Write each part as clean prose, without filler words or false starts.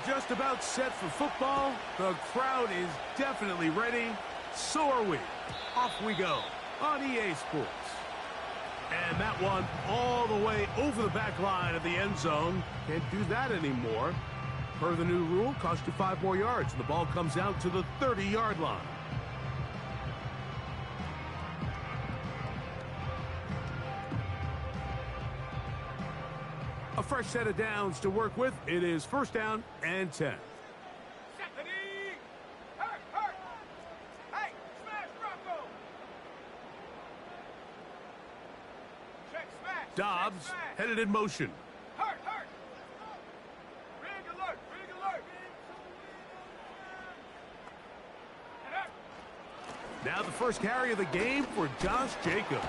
just about set for football. The crowd is definitely ready. So are we. Off we go on EA Sports. And that one all the way over the back line of the end zone. Can't do that anymore. Per the new rule, cost you 5 more yards. And the ball comes out to the 30-yard line. A fresh set of downs to work with. It is first down and 10. Dobbs headed in motion. Now the first carry of the game for Josh Jacobs.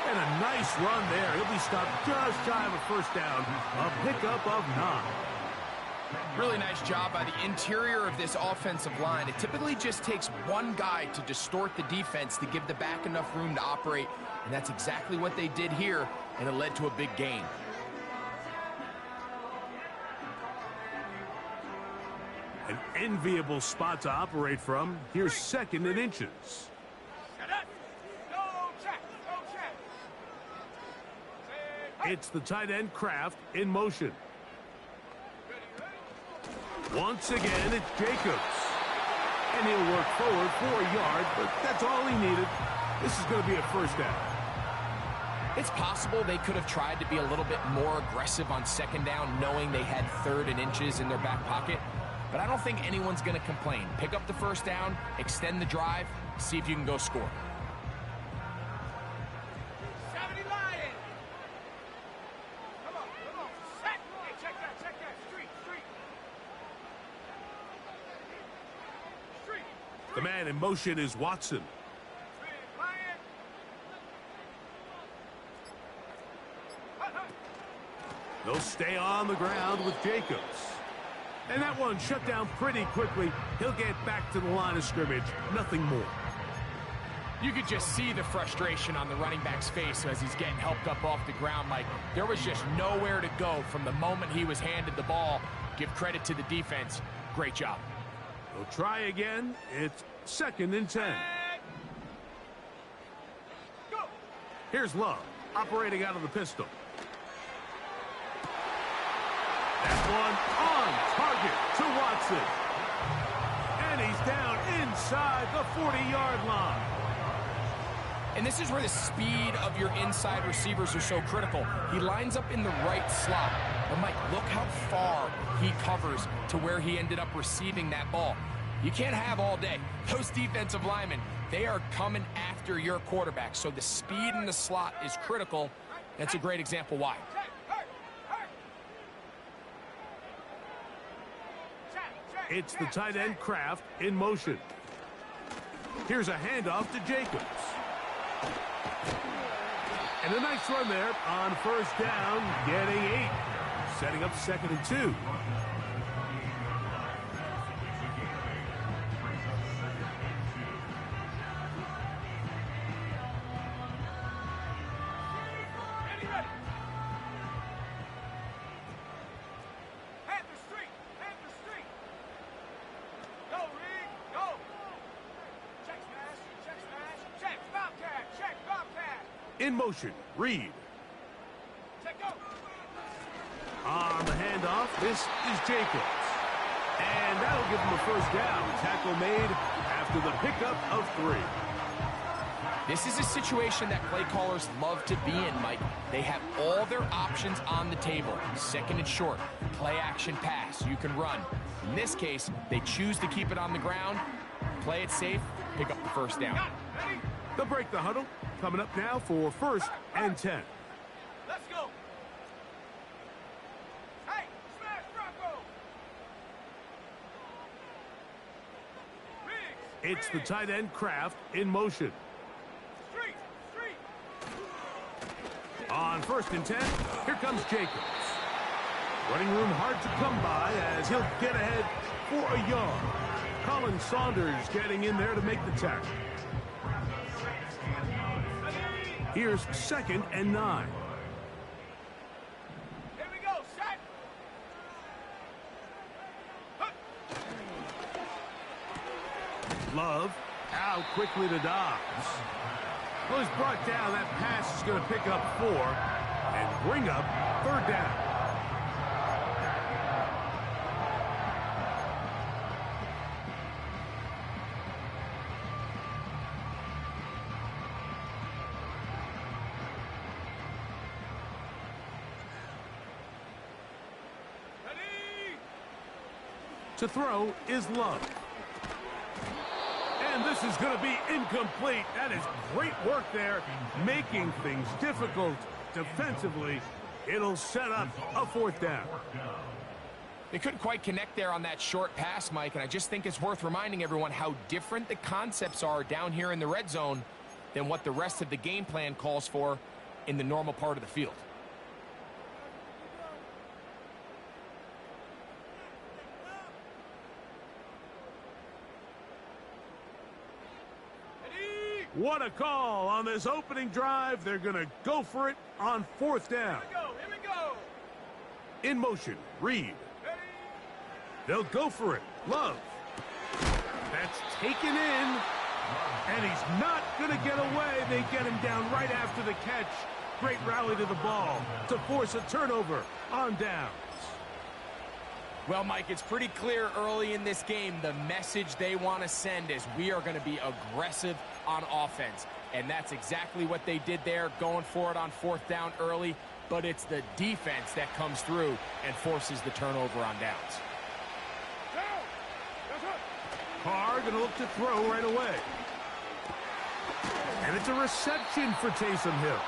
And a nice run there. He'll be stopped just shy of a first down. A pickup of 9. Really nice job by the interior of this offensive line. It typically just takes one guy to distort the defense to give the back enough room to operate. And that's exactly what they did here, and it led to a big gain. An enviable spot to operate from. Here's second and inches. It's the tight end Kraft in motion. Once again, it's Jacobs. And he'll work forward for a yard, but that's all he needed. This is going to be a first down. It's possible they could have tried to be a little bit more aggressive on second down, knowing they had third and inches in their back pocket. But I don't think anyone's going to complain. Pick up the first down, extend the drive, see if you can go score. The man in motion is Watson. They'll stay on the ground with Jacobs. And that one shut down pretty quickly. He'll get back to the line of scrimmage. Nothing more. You could just see the frustration on the running back's face as he's getting helped up off the ground. Like, there was just nowhere to go from the moment he was handed the ball. Give credit to the defense. Great job. They'll try again. It's second and 10. Here's Love, operating out of the pistol. That one on target to Watson. And he's down inside the 40-yard line. And this is where the speed of your inside receivers are so critical. He lines up in the right slot. But Mike, look how far he covers to where he ended up receiving that ball. You can't have all day. Those defensive linemen, they are coming after your quarterback. So the speed in the slot is critical. That's a great example why. It's the tight end Kraft in motion. Here's a handoff to Jacobs. And a nice run there on first down, getting 8. Setting up second and 2. In motion, Reed. On the handoff, this is Jacobs. And that'll give him a first down. Tackle made after the pickup of 3. This is a situation that play callers love to be in, Mike. They have all their options on the table. Second and short, play action pass, you can run. In this case, they choose to keep it on the ground, play it safe, pick up the first down. They'll break the huddle. Coming up now for first and 10. Let's go. Hey, smash Bronco. It's the tight end Kraft in motion. Street. On first and 10, here comes Jacobs. Running room hard to come by as he'll get ahead for a yard. Colin Saunders getting in there to make the tackle. Here's second and 9. Here we go, set. Love out quickly to Dobbs. Well, he's brought down. That pass is going to pick up 4 and bring up 3rd down. To throw is Love. And this is going to be incomplete. That is great work there, making things difficult defensively. It'll set up a 4th down. They couldn't quite connect there on that short pass, Mike, and I just think it's worth reminding everyone how different the concepts are down here in the red zone than what the rest of the game plan calls for in the normal part of the field. What a call on this opening drive. They're going to go for it on 4th down. Here we go. In motion, Reed. They'll go for it. Love. That's taken in. And he's not going to get away. They get him down right after the catch. Great rally to the ball to force a turnover on downs. Well, Mike, it's pretty clear early in this game the message they want to send is we are going to be aggressive on offense. And that's exactly what they did there, going for it on 4th down early. But it's the defense that comes through and forces the turnover on downs. Carr going to look to throw right away. And it's a reception for Taysom Hill.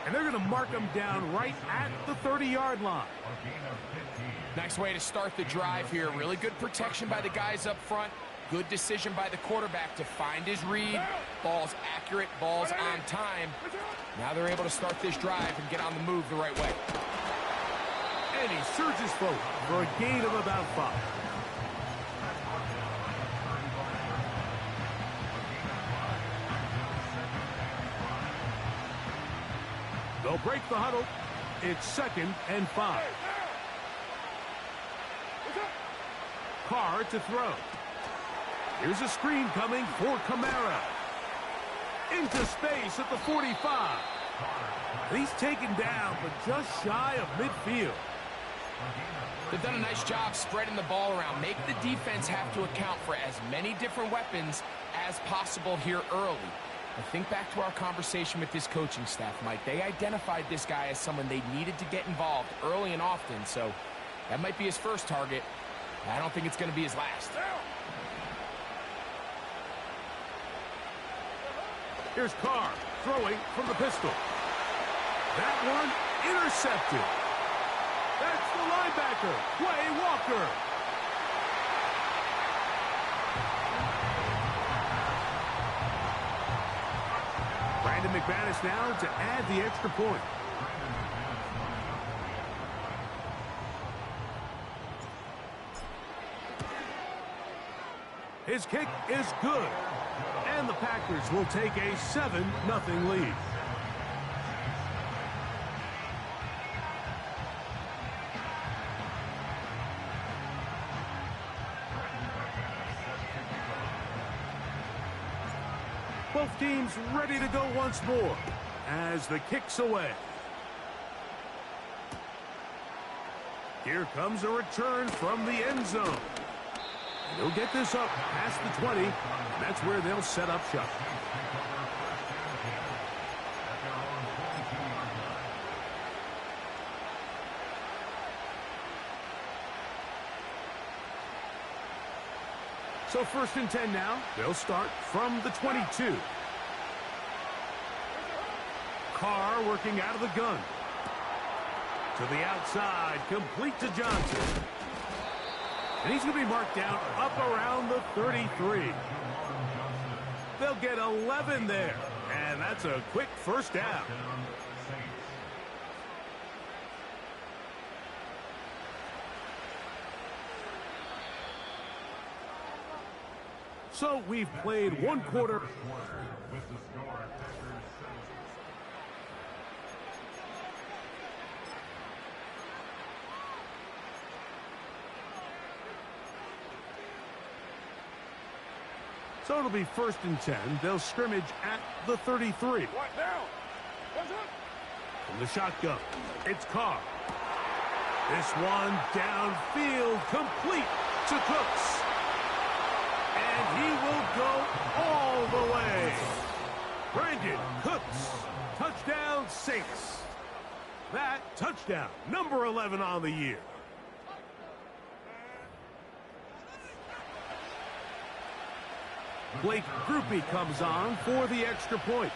And they're going to mark him down right at the 30-yard line. Nice way to start the drive here. Really good protection by the guys up front. Good decision by the quarterback to find his read. Ball's accurate, ball's on time. Now they're able to start this drive and get on the move the right way. And he surges forward for a gain of about 5. They'll break the huddle. It's 2nd and 5. Carr to throw. Here's a screen coming for Kamara. Into space at the 45. And he's taken down, but just shy of midfield. They've done a nice job spreading the ball around. Make the defense have to account for as many different weapons as possible here early. I think back to our conversation with this coaching staff, Mike. They identified this guy as someone they needed to get involved early and often, so that might be his first target. I don't think it's going to be his last. Here's Carr throwing from the pistol. That one intercepted. That's the linebacker, Quay Walker. Brandon McManus now to add the extra point. His kick is good. And the Packers will take a 7-0 lead. Both teams ready to go once more as the kick's away. Here comes a return from the end zone. He'll get this up past the 20, and that's where they'll set up shop. So 1st and 10 now. They'll start from the 22. Carr working out of the gun. To the outside, complete to Johnson. And he's going to be marked down up around the 33. They'll get 11 there. And that's a quick first down. So we've played one quarter. So it'll be 1st and 10. They'll scrimmage at the 33. What now? From the shotgun, it's Carr. This one downfield, complete to Cooks. And he will go all the way. Brandon Cooks, touchdown Saints. That touchdown, number 11 on the year. Blake Grupe comes on for the extra point.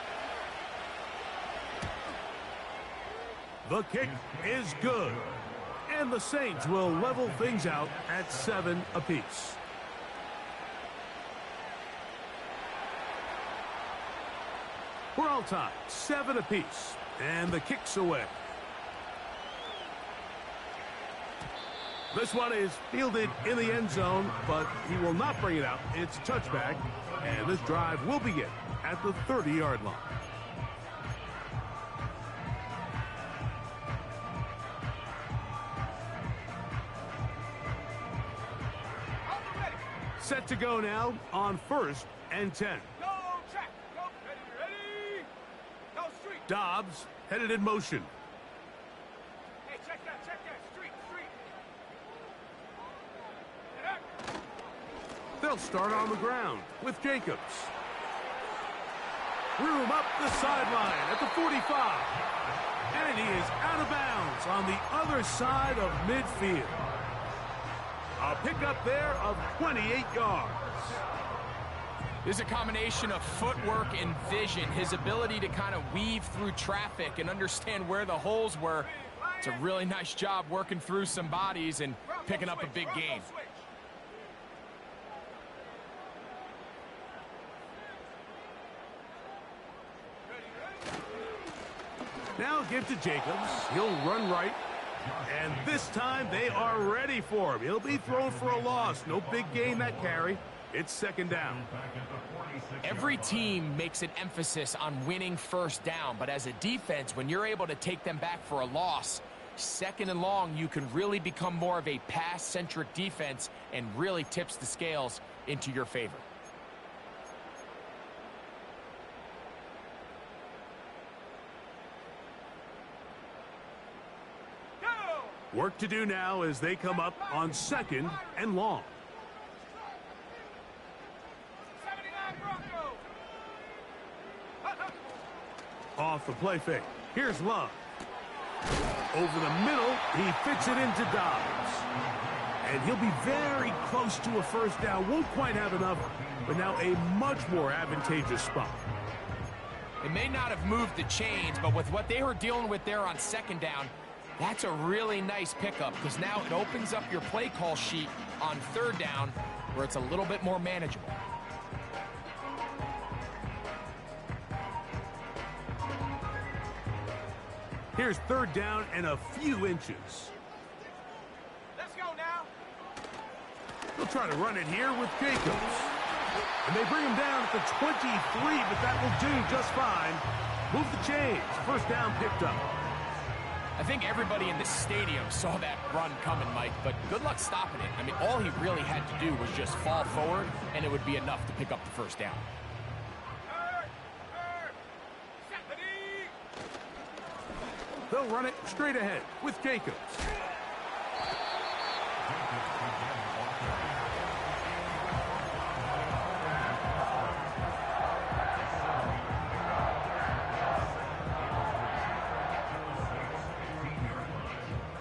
The kick is good. And the Saints will level things out at 7 apiece. We're all tied, 7 apiece. And the kick's away. This one is fielded in the end zone, but he will not bring it out. It's a touchback, and this drive will begin at the 30-yard line. Set to go now on 1st and 10. Go track. Go. Ready. Go street. Dobbs headed in motion. Hey, check that. Street. They'll start on the ground with Jacobs. Room up the sideline at the 45. And he is out of bounds on the other side of midfield. A pickup there of 28 yards. There's a combination of footwork and vision, his ability to kind of weave through traffic and understand where the holes were. It's a really nice job working through some bodies and picking up a big gain. Now give to Jacobs. He'll run right. And this time they are ready for him. He'll be thrown for a loss. No big gain that carry. It's 2nd down. Every team makes an emphasis on winning 1st down, but as a defense, when you're able to take them back for a loss, 2nd and long, you can really become more of a pass-centric defense and really tips the scales into your favor. Work to do now as they come up on 2nd and long. 79 Broncos. Off the play fake. Here's Love. Over the middle, he fits it into Dobbs. And he'll be very close to a 1st down. Won't quite have enough, but now a much more advantageous spot. It may not have moved the chains, but with what they were dealing with there on 2nd down, that's a really nice pickup because now it opens up your play call sheet on 3rd down where it's a little bit more manageable. Here's 3rd down and a few inches. Let's go now. They'll try to run it here with Jacobs. And they bring him down at the 23, but that will do just fine. Move the chains. 1st down picked up. I think everybody in this stadium saw that run coming, Mike, but good luck stopping it. I mean, all he really had to do was just fall forward, and it would be enough to pick up the 1st down. They'll run it straight ahead with Jacobs.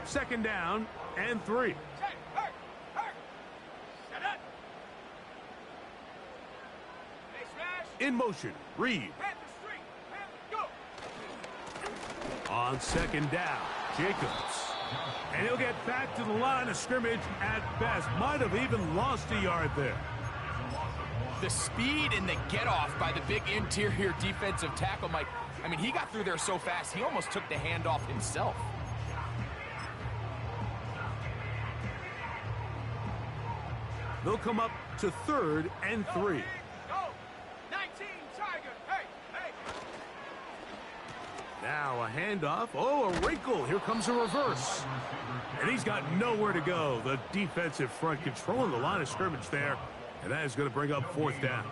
Second down and 3. In motion, Reed. On 2nd down, Jacobs. And he'll get back to the line of scrimmage at best. Might have even lost a yard there. The speed and the get-off by the big interior defensive tackle, Mike. I mean, he got through there so fast, he almost took the handoff himself. They'll come up to 3rd and 3. Go. 19 Tiger. Hey. Now a handoff. Oh, a wrinkle. Here comes a reverse. And he's got nowhere to go. The defensive front controlling the line of scrimmage there. And that is going to bring up 4th down.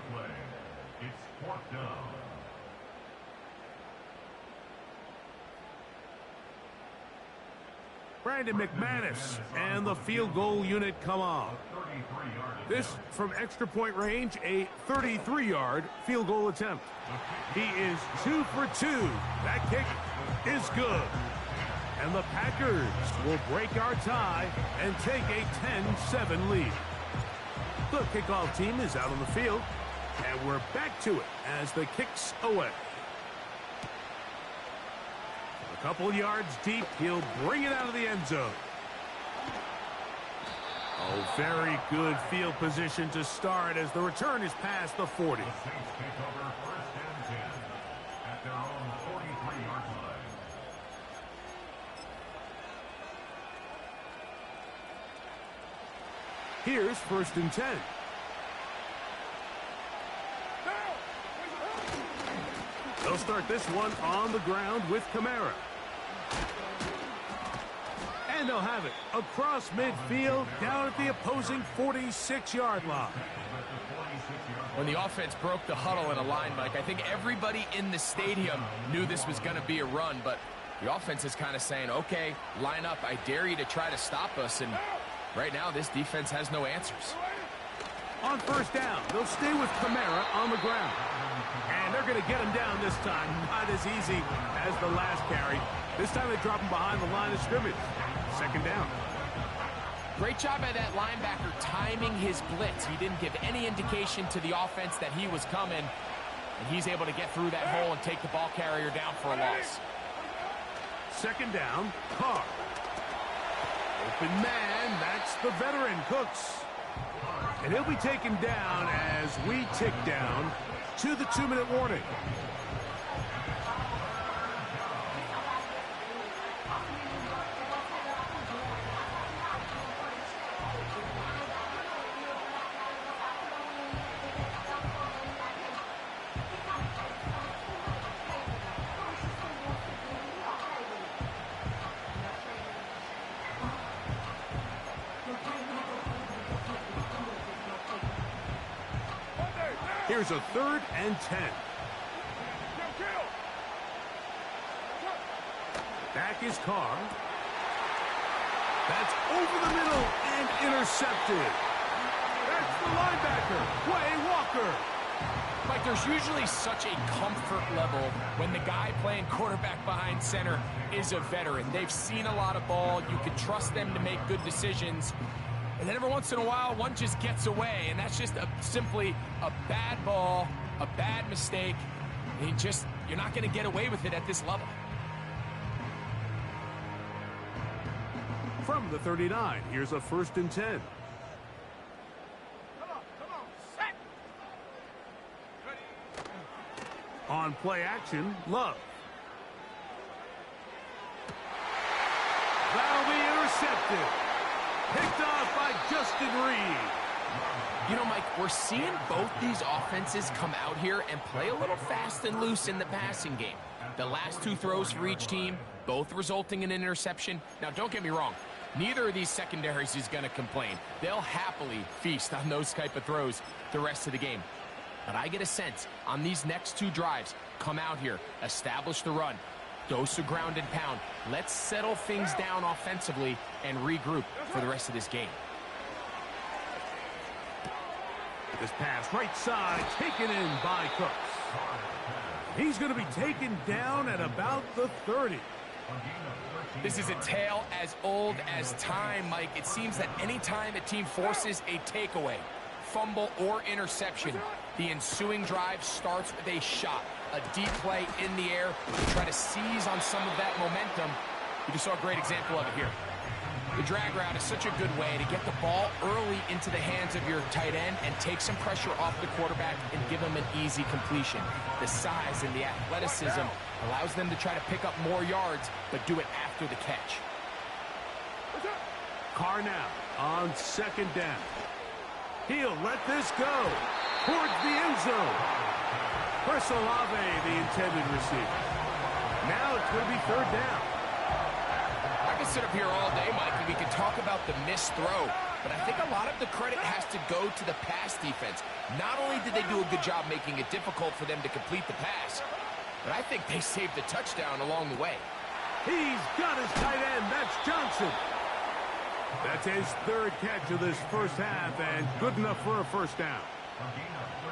Brandon McManus and the field goal unit come on. This from extra point range, a 33-yard field goal attempt. He is 2 for 2. That kick is good. And the Packers will break our tie and take a 10-7 lead. The kickoff team is out on the field, and we're back to it as the kick's away. A couple yards deep, he'll bring it out of the end zone. Oh, very good field position to start as the return is past the 40. Here's 1st and 10. They'll start this one on the ground with Kamara. And they'll have it across midfield down at the opposing 46-yard line. When the offense broke the huddle in a line, Mike, I think everybody in the stadium knew this was going to be a run, but the offense is kind of saying, okay, line up. I dare you to try to stop us, and right now this defense has no answers. On 1st down, they'll stay with Kamara on the ground. And they're going to get him down this time. Not as easy as the last carry. This time they drop him behind the line of scrimmage. 2nd down. Great job by that linebacker timing his blitz. He didn't give any indication to the offense that he was coming. And he's able to get through that hole and take the ball carrier down for a loss. 2nd down, Carr. Open man, that's the veteran, Cooks. And he'll be taken down as we tick down to the 2-minute warning. Here's a 3rd and 10. Back is Carr. That's over the middle and intercepted. That's the linebacker, Quay Walker. Mike, there's usually such a comfort level when the guy playing quarterback behind center is a veteran. They've seen a lot of ball. You can trust them to make good decisions. And then every once in a while, one just gets away, and that's just simply a bad ball, a bad mistake. And you're not going to get away with it at this level. From the 39, here's a 1st and 10. Come on, set. Ready. On play action, Love. That'll be intercepted. Picked off by Justin Reed. You know, Mike, we're seeing both these offenses come out here and play a little fast and loose in the passing game. The last 2 throws for each team, both resulting in an interception. Now, don't get me wrong. Neither of these secondaries is going to complain. They'll happily feast on those type of throws the rest of the game. But I get a sense on these next 2 drives, come out here, establish the run, dose of ground and pound. Let's settle things down offensively and regroup for the rest of this game. This pass right side taken in by Cooks. He's going to be taken down at about the 30. This is a tale as old as time, Mike. It seems that anytime a team forces a takeaway, fumble, or interception, the ensuing drive starts with a shot, a deep play in the air to try to seize on some of that momentum. You just saw a great example of it here. The drag route is such a good way to get the ball early into the hands of your tight end and take some pressure off the quarterback and give him an easy completion. The size and the athleticism allows them to try to pick up more yards, but do it after the catch. Carr now on 2nd down. He'll let this go towards the end zone. Chris Olave, the intended receiver. Now it's going to be 3rd down. I could sit up here all day, Mike, and we could talk about the missed throw. but I think a lot of the credit has to go to the pass defense. Not only did they do a good job making it difficult for them to complete the pass, but I think they saved the touchdown along the way. He's got his tight end. That's Johnson. That's his third catch of this first half, and good enough for a first down.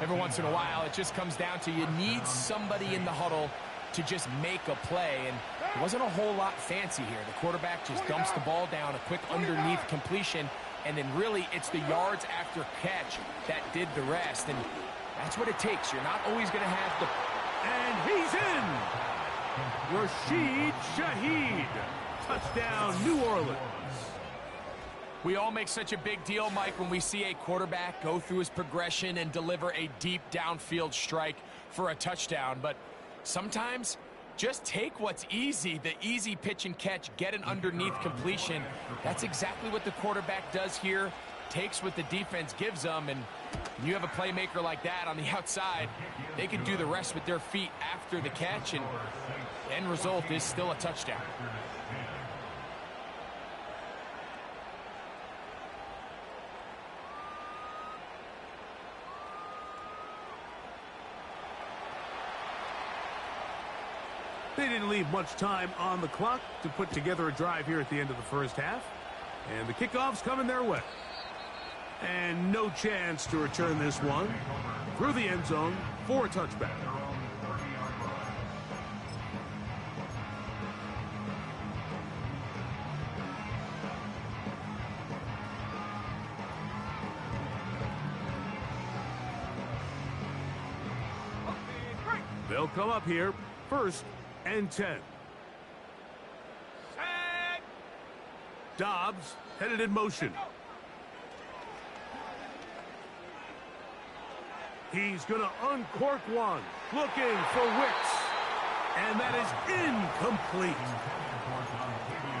Every once in a while, it just comes down to you need somebody in the huddle to just make a play, and it wasn't a whole lot fancy here. The quarterback just dumps the ball down, a quick underneath completion, and then really it's the yards after catch that did the rest, and that's what it takes. You're not always going to have the... And he's in! Rashid Shaheed. Touchdown, New Orleans. We all make such a big deal, Mike, when we see a quarterback go through his progression and deliver a deep downfield strike for a touchdown, but sometimes just take what's easy, the easy pitch and catch, get an underneath completion. That's exactly what the quarterback does here, takes what the defense gives them, and when you have a playmaker like that on the outside, they can do the rest with their feet after the catch, and the end result is still a touchdown. They didn't leave much time on the clock to put together a drive here at the end of the first half. And the kickoff's coming their way. And no chance to return this one through the end zone for a touchback. They'll come up here, 1st and 10. Set. Dobbs headed in motion. He's going to uncork one, looking for Wicks. And that is incomplete.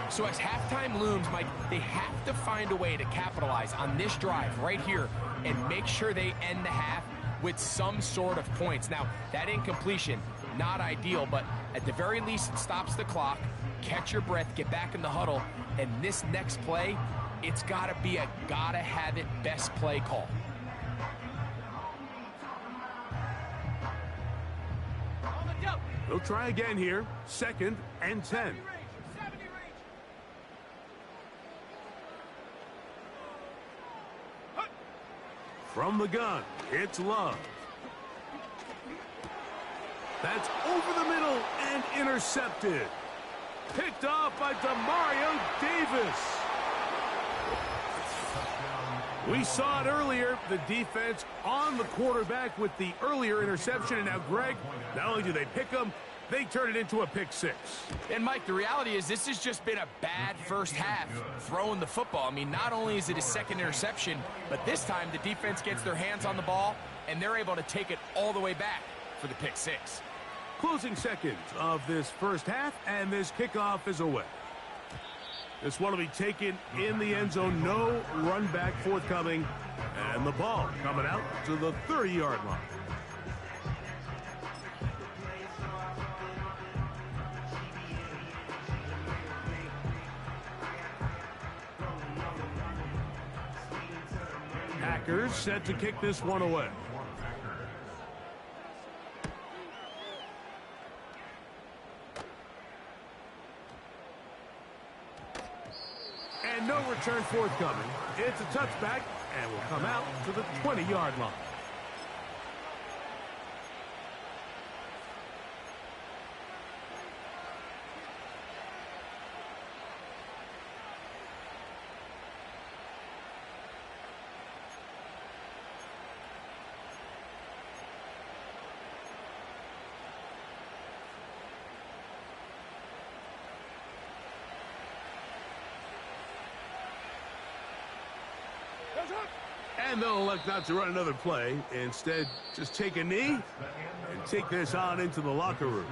So as halftime looms, Mike, they have to find a way to capitalize on this drive right here and make sure they end the half with some sort of points. Now, that incompletion, not ideal, but at the very least, it stops the clock. Catch your breath, get back in the huddle, and this next play, it's got to be a gotta-have-it best play call. On the jump. They'll try again here, 2nd and 10. 70 range. From the gun, it's Love. That's over the middle and intercepted. Picked off by Demario Davis. We saw it earlier, the defense on the quarterback with the earlier interception. And now, Greg, not only do they pick him, they turn it into a pick 6. And, Mike, the reality is this has just been a bad first half throwing the football. I mean, not only is it a second interception, but this time the defense gets their hands on the ball, and they're able to take it all the way back for the pick 6. Closing seconds of this first half, and this kickoff is away. This one will be taken in the end zone. No run back forthcoming, and the ball coming out to the 30-yard line. Packers set to kick this one away. And no return forthcoming. It's a touchback and will come out to the 20-yard line. And they'll elect not to run another play. Instead, just take a knee and take this on into the locker room.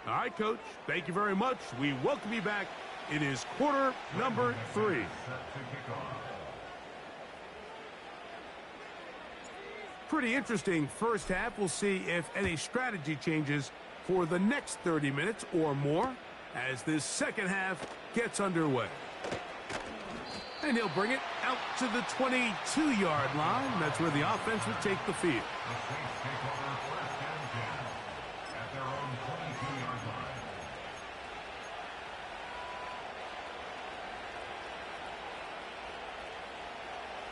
All right, Coach, thank you very much. We welcome you back. It is quarter number 3. Pretty interesting first half. We'll see if any strategy changes for the next 30 minutes or more as this second half gets underway. And he'll bring it out to the 22-yard line. That's where the offense will take the field.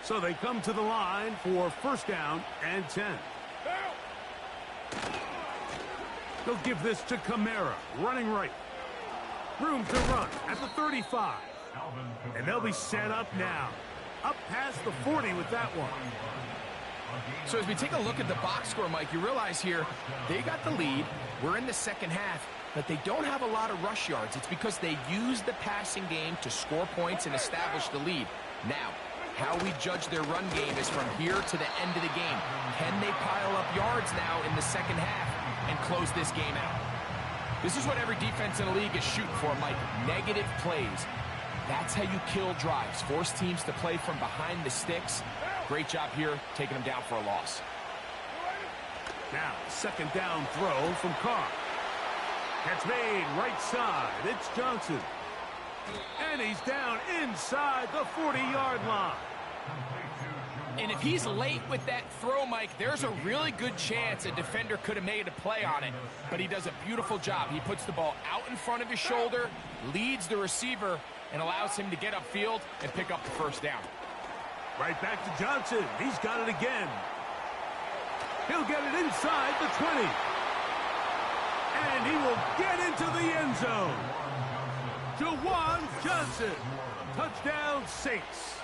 So they come to the line for first down and 10. They'll give this to Kamara, running right. Room to run at the 35. And they'll be set up now. Up past the 40 with that one. So as we take a look at the box score, Mike, you realize here they got the lead. We're in the second half, but they don't have a lot of rush yards. It's because they use the passing game to score points and establish the lead. Now, how we judge their run game is from here to the end of the game. Can they pile up yards now in the second half and close this game out? This is what every defense in the league is shooting for, Mike. Negative plays. That's how you kill drives. Force teams to play from behind the sticks. Great job here, taking them down for a loss. Now, second down throw from Carr. That's made right side. It's Johnson. And he's down inside the 40-yard line. And if he's late with that throw, Mike, there's a really good chance a defender could have made a play on it. But he does a beautiful job. He puts the ball out in front of his shoulder, leads the receiver, and allows him to get upfield and pick up the first down. Right back to Johnson. He's got it again. He'll get it inside the 20. And he will get into the end zone. Juwan Johnson. Touchdown, Saints.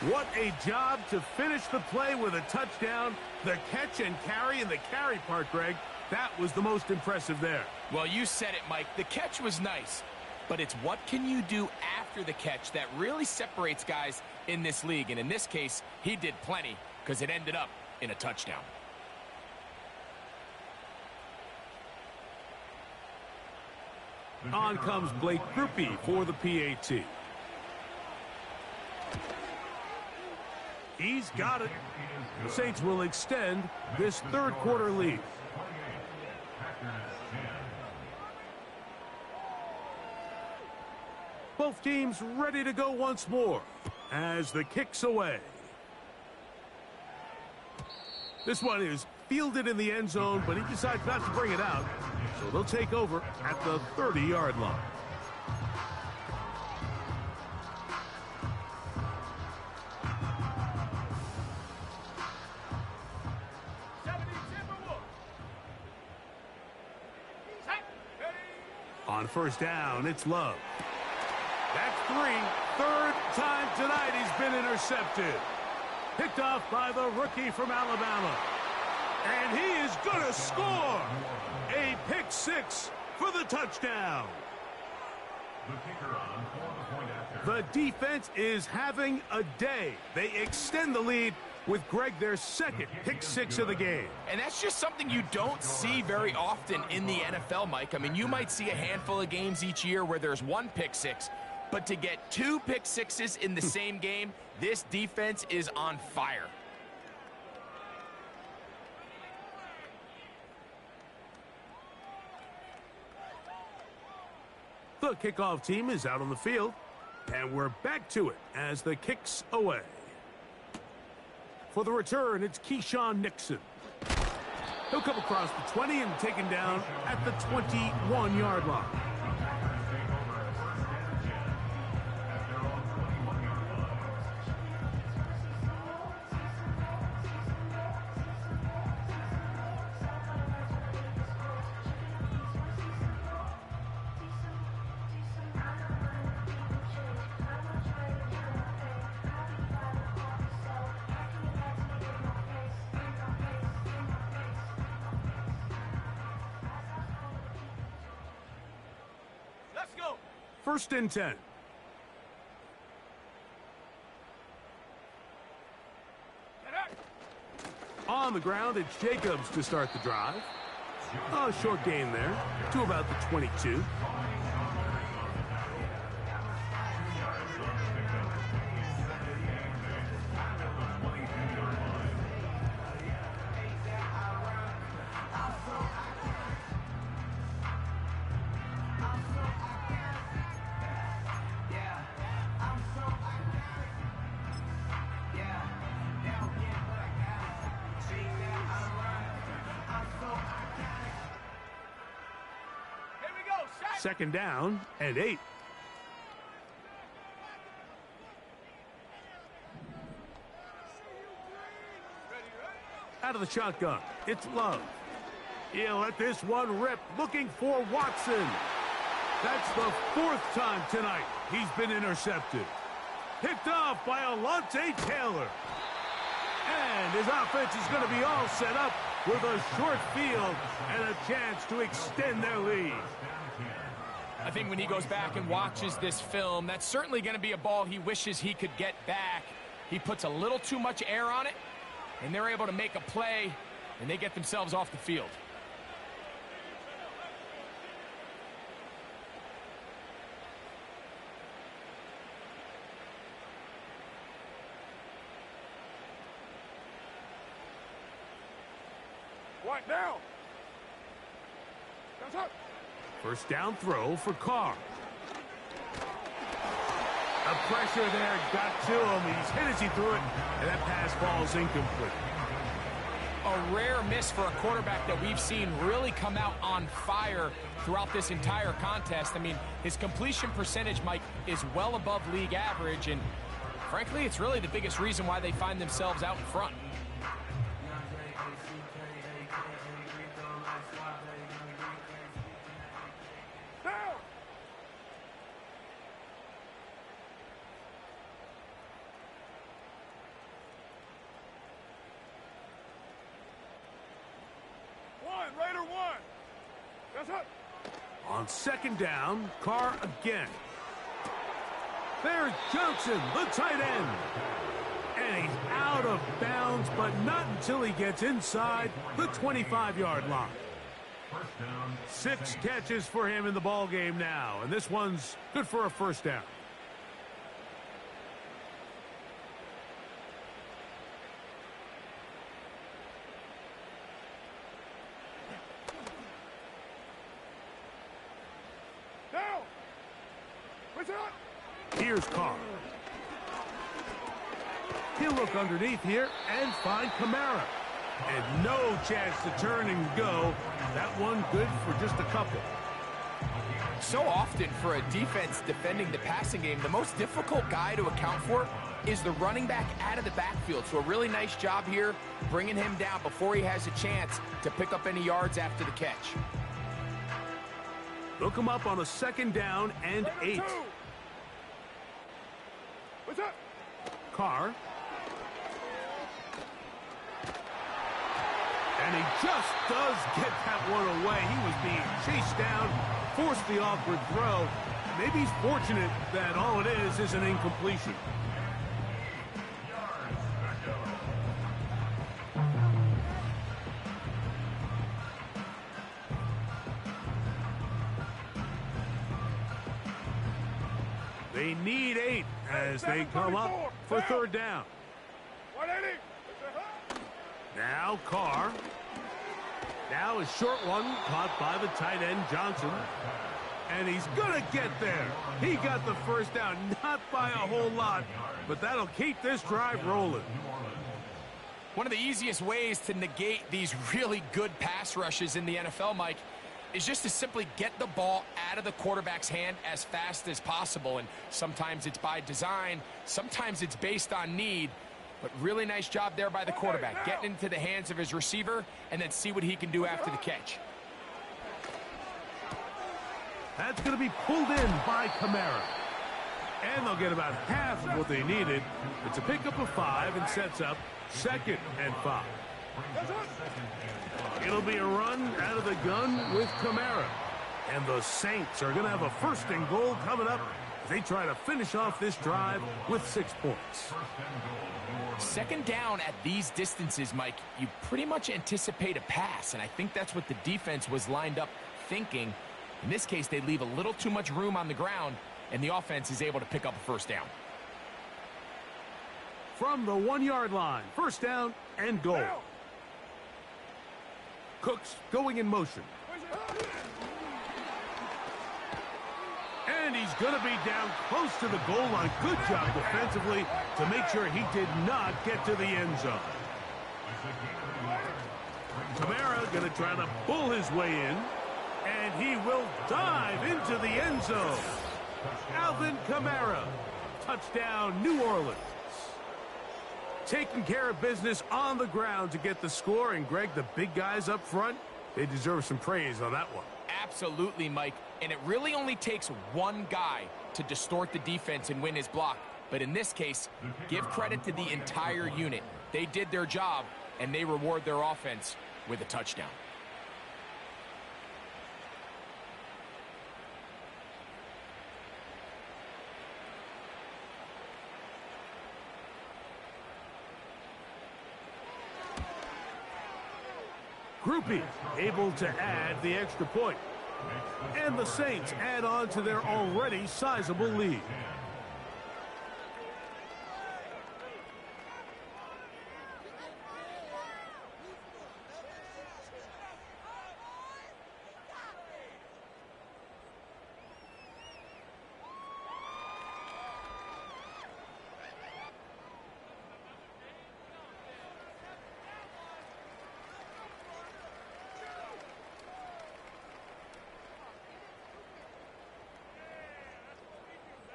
What a job to finish the play with a touchdown. The catch and carry, and the carry part, Greg, that was the most impressive there. Well, you said it, Mike. The catch was nice, but it's what can you do after the catch that really separates guys in this league. And in this case, he did plenty because it ended up in a touchdown. On comes Blake Grupe for the PAT. He's got it. The Saints will extend this third quarter lead. Both teams ready to go once more as the kick's away. This one is fielded in the end zone, but he decides not to bring it out. So they'll take over at the 30-yard line. On first down, it's Love. That's three. Third time tonight he's been intercepted. Picked off by the rookie from Alabama. And he is going to score. A pick six for the touchdown. The defense is having a day. They extend the lead with, Greg, their second pick six of the game. And that's just something you don't see very often in the NFL, Mike. I mean, you might see a handful of games each year where there's one pick six, but to get two pick sixes in the same game, this defense is on fire. The kickoff team is out on the field, and we're back to it as the kick's away. For the return, it's Keyshawn Nixon. He'll come across the 20 and taken down at the 21-yard line. First and 10. On the ground, it's Jacobs to start the drive. A short gain there to about the 22. Second down and 8. Out of the shotgun, it's Love. He'll let this one rip, looking for Watson. That's the 4th time tonight he's been intercepted. Picked off by Alontae Taylor. And his offense is going to be all set up with a short field and a chance to extend their lead. I think when he goes back and watches this film, that's certainly going to be a ball he wishes he could get back. He puts a little too much air on it, and they're able to make a play, and they get themselves off the field. Right now. That's up. First down throw for Carr. The pressure there got to him. He's hit as he threw it, and that pass falls incomplete. A rare miss for a quarterback that we've seen really come out on fire throughout this entire contest. I mean, his completion percentage, Mike, is well above league average, and frankly, it's really the biggest reason why they find themselves out in front. Down. Raider one. That's up. On second down, Carr again. There's Johnson, the tight end. And he's out of bounds, but not until he gets inside the 25-yard line. 6 catches for him in the ball game now, and this one's good for a first down. Down. What's up? Here's Carr. He'll look underneath here and find Kamara. And no chance to turn and go. That one good for just a couple. So often for a defense defending the passing game, the most difficult guy to account for is the running back out of the backfield. So a really nice job here bringing him down before he has a chance to pick up any yards after the catch. Look him up on a second down and 8. What's up? Carr. And he just does get that one away. He was being chased down, forced the awkward throw. Maybe he's fortunate that all it is an incompletion. They need 8 as they come up for third down. 180. Now Carr. Now a short one caught by the tight end Johnson. And he's going to get there. He got the first down, not by a whole lot, but that'll keep this drive rolling. One of the easiest ways to negate these really good pass rushes in the NFL, Mike, is just to simply get the ball out of the quarterback's hand as fast as possible. And sometimes it's by design, sometimes it's based on need. But really nice job there by the quarterback, getting into the hands of his receiver and then see what he can do after the catch. That's going to be pulled in by Kamara. And they'll get about half of what they needed. It's a pickup of 5 and sets up 2nd and 5. It'll be a run out of the gun with Kamara. And the Saints are going to have a 1st and goal coming up as they try to finish off this drive with 6 points. Second down at these distances, Mike, you pretty much anticipate a pass, and I think that's what the defense was lined up thinking. In this case, they leave a little too much room on the ground, and the offense is able to pick up a first down. From the 1-yard line, first down and goal. Cooks going in motion. And he's going to be down close to the goal line. Good job defensively to make sure he did not get to the end zone. Kamara going to try to pull his way in. And he will dive into the end zone. Alvin Kamara. Touchdown, New Orleans. Taking care of business on the ground to get the score. And, Greg, the big guys up front, they deserve some praise on that one. Absolutely, Mike. And it really only takes one guy to distort the defense and win his block. But in this case, give credit to the entire unit. They did their job, and they reward their offense with a touchdown. Groupie able to add the extra point. And the Saints add on to their already sizable lead.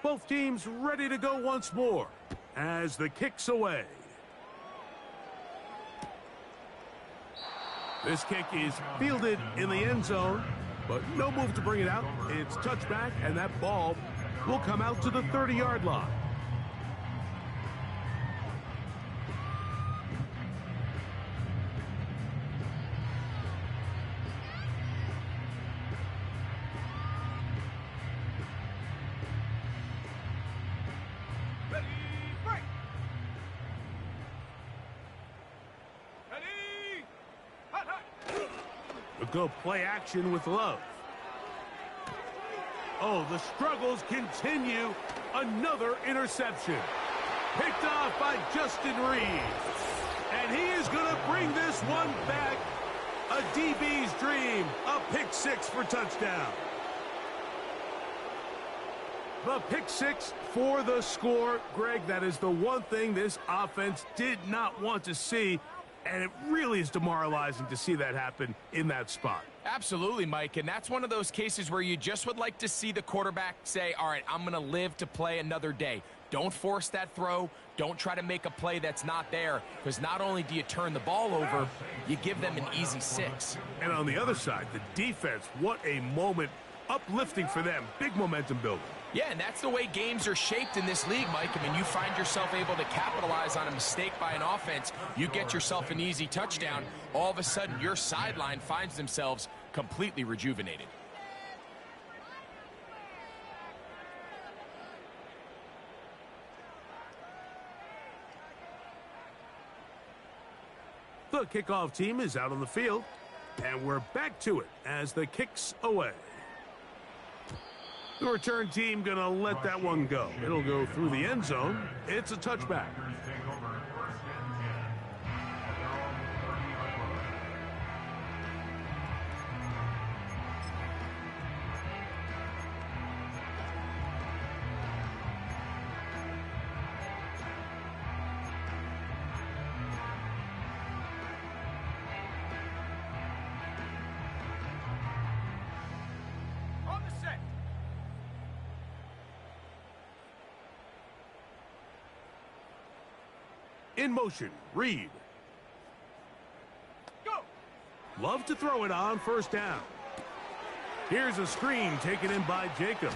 Both teams ready to go once more as the kick's away. This kick is fielded in the end zone, but no move to bring it out. It's touchback, and that ball will come out to the 30-yard line. Go play action with Love. Oh, the struggles continue. Another interception. Picked off by Justin Reed. And he is going to bring this one back. A DB's dream. A pick six for touchdown. The pick six for the score. Greg, that is the one thing this offense did not want to see. And it really is demoralizing to see that happen in that spot. Absolutely, Mike. And that's one of those cases where you just would like to see the quarterback say, all right, I'm going to live to play another day. Don't force that throw. Don't try to make a play that's not there. Because not only do you turn the ball over, you give them an easy six. And on the other side, the defense, what a moment. Uplifting for them. Big momentum building. Yeah, and that's the way games are shaped in this league, Mike. I mean, you find yourself able to capitalize on a mistake by an offense. You get yourself an easy touchdown. All of a sudden, your sideline finds themselves completely rejuvenated. The kickoff team is out on the field, and we're back to it as the kick's away. The return team going to let that one go. It'll go through the end zone. It's a touchback. In motion, Reed. Go! Love to throw it on first down. Here's a screen taken in by Jacobs.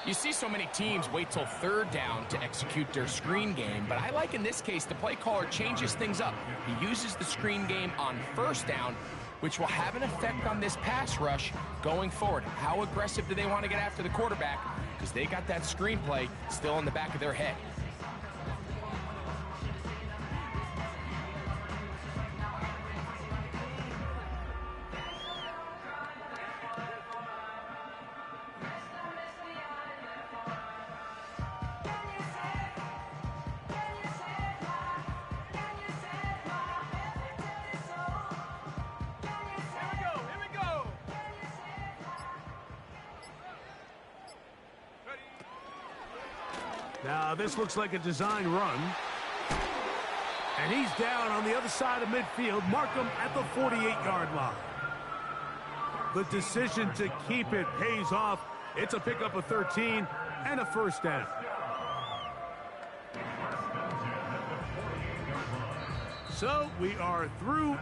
You see so many teams wait till third down to execute their screen game, but I like in this case the play caller changes things up. He uses the screen game on first down, which will have an effect on this pass rush going forward. How aggressive do they want to get after the quarterback? Because they got that screen play still in the back of their head. Now, this looks like a design run. And he's down on the other side of midfield. Mark him at the 48-yard line. The decision to keep it pays off. It's a pickup of 13 and a first down. So we are through.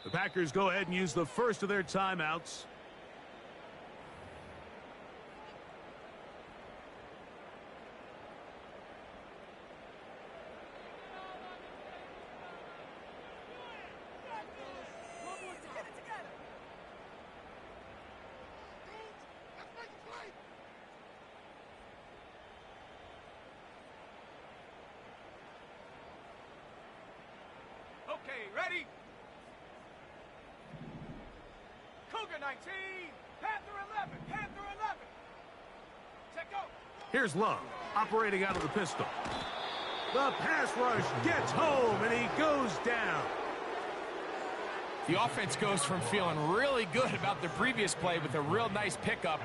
The Packers go ahead and use the first of their timeouts. Okay, ready? Cougar 19, Panther 11, Panther 11. Check go. Here's Love, operating out of the pistol. The pass rush gets home, and he goes down. The offense goes from feeling really good about the previous play with a real nice pickup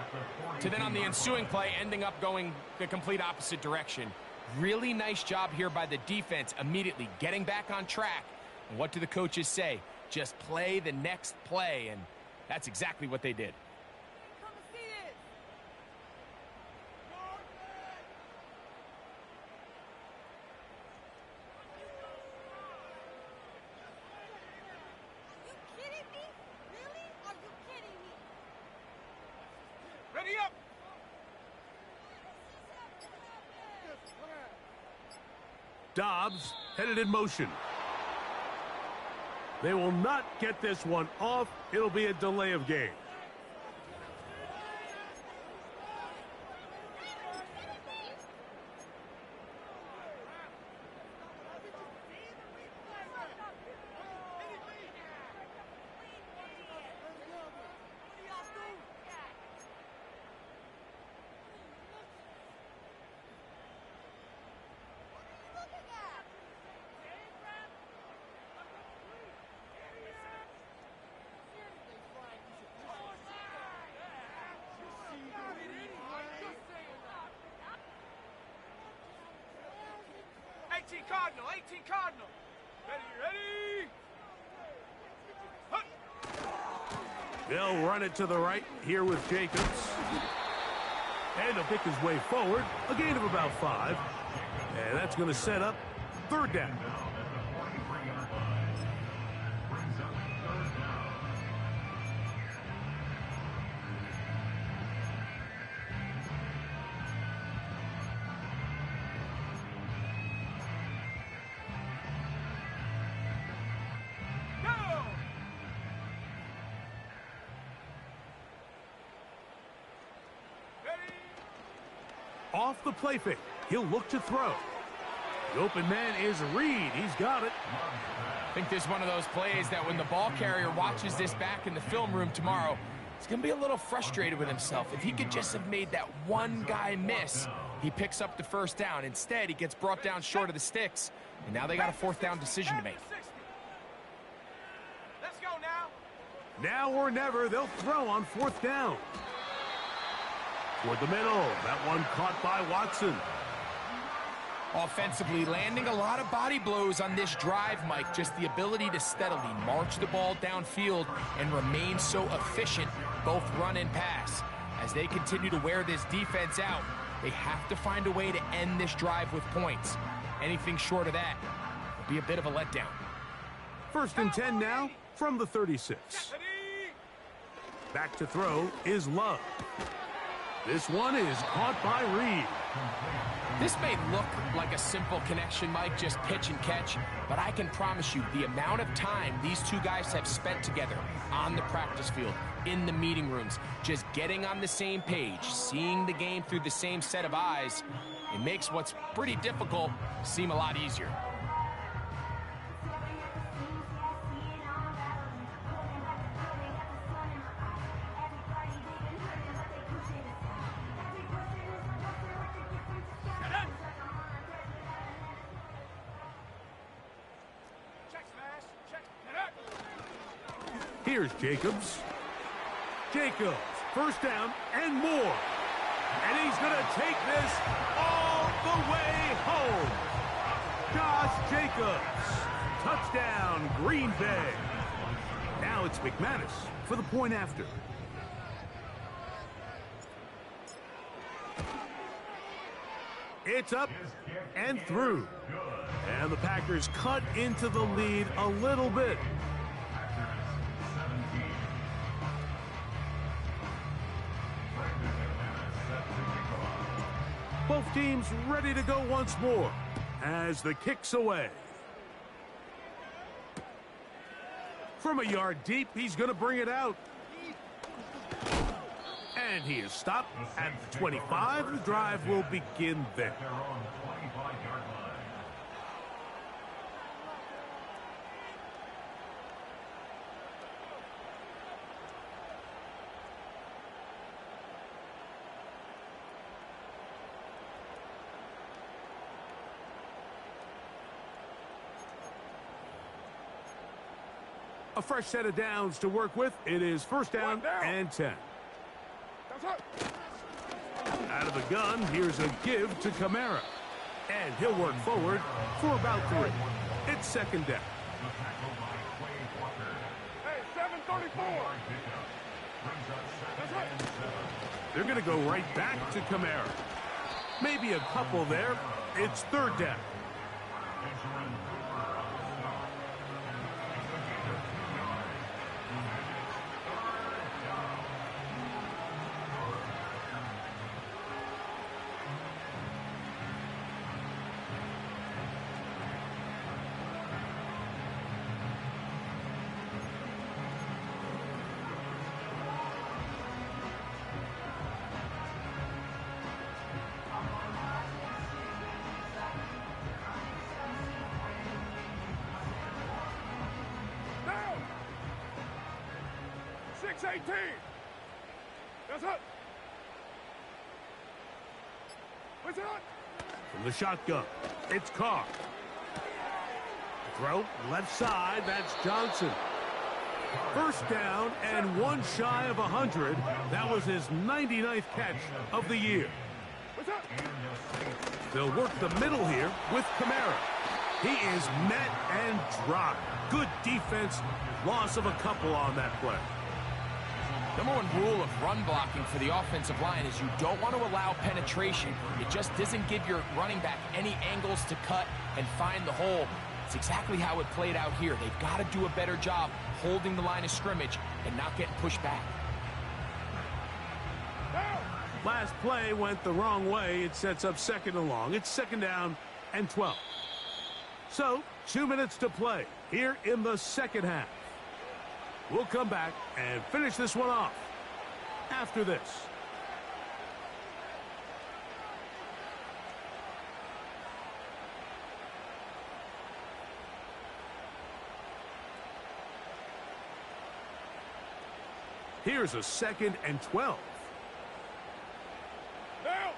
to then on the ensuing play ending up going the complete opposite direction. Really nice job here by the defense, immediately getting back on track. And what do the coaches say? Just play the next play, and that's exactly what they did. Come and see this. Are you kidding me? Really? Are you kidding me? Ready up. Dobbs headed in motion. They will not get this one off. It'll be a delay of game. Cardinal, 18 Cardinal. Ready, ready. They'll run it to the right here with Jacobs. And he'll pick his way forward. A gain of about 5. And that's going to set up third down. Off the play fake. He'll look to throw. The open man is Reed. He's got it. I think this is one of those plays that when the ball carrier watches this back in the film room tomorrow, he's going to be a little frustrated with himself. If he could just have made that one guy miss, he picks up the first down. Instead, he gets brought down short of the sticks, and now they got a fourth down decision to make. Let's go now. Now or never, they'll throw on fourth down. Toward the middle. That one caught by Watson. Offensively, landing a lot of body blows on this drive, Mike. Just the ability to steadily march the ball downfield and remain so efficient, both run and pass. As they continue to wear this defense out, they have to find a way to end this drive with points. Anything short of that will be a bit of a letdown. First and 10 now from the 36. Back to throw is Love. This one is caught by Reed. This may look like a simple connection, Mike, just pitch and catch, but I can promise you the amount of time these two guys have spent together on the practice field, in the meeting rooms, just getting on the same page, seeing the game through the same set of eyes, it makes what's pretty difficult seem a lot easier. Here's Jacobs. Jacobs, first down and more. And he's going to take this all the way home. Josh Jacobs, touchdown, Green Bay. Now it's McManus for the point after. It's up and through. And the Packers cut into the lead a little bit. Both teams ready to go once more as the kick's away. From a yard deep, he's going to bring it out. And he is stopped at the 25. The drive will begin there. A fresh set of downs to work with. It is first down and 10. Out of the gun, here's a give to Kamara. And he'll work forward for about 3. It's second down. Hey, 734. They're going to go right back to Kamara. Maybe a couple there. It's third down. Now. 6-18. That's it. What's it on? From the shotgun, it's Carr. Throw left side, that's Johnson. First down and one shy of 100. That was his 99th catch of the year. What's up? They'll work the middle here with Kamara. He is met and dropped. Good defense. Loss of a couple on that play. Number one rule of run blocking for the offensive line is you don't want to allow penetration. It just doesn't give your running back any angles to cut and find the hole. It's exactly how it played out here. They've got to do a better job holding the line of scrimmage and not getting pushed back. Last play went the wrong way. It sets up second and long. It's second down and 12. So, 2 minutes to play here in the second half. We'll come back and finish this one off after this. Here's a second and 12. Now.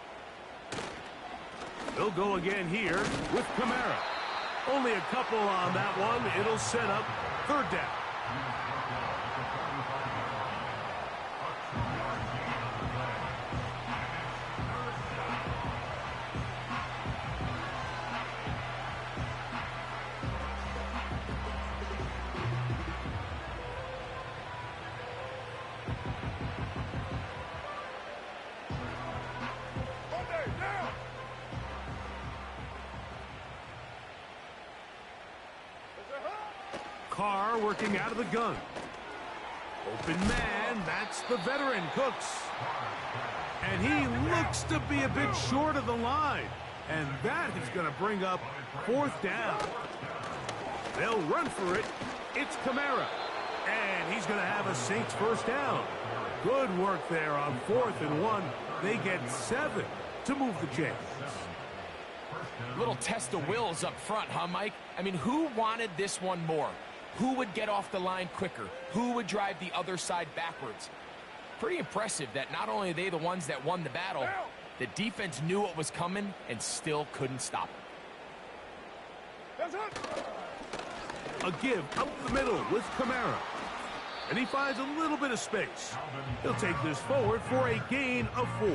They'll go again here with Kamara. Only a couple on that one. It'll set up third down. Carr working out of the gun. Open man, that's the veteran, Cooks. And he looks to be a bit short of the line. And that is going to bring up 4th down. They'll run for it. It's Kamara. And he's going to have a Saints 1st down. Good work there on 4th and 1. They get 7 to move the chains. Little test of wills up front, huh, Mike? I mean, who wanted this one more? Who would get off the line quicker? Who would drive the other side backwards? Pretty impressive that not only are they the ones that won the battle, the defense knew what was coming and still couldn't stop it. A give up the middle with Kamara. And he finds a little bit of space. He'll take this forward for a gain of 4.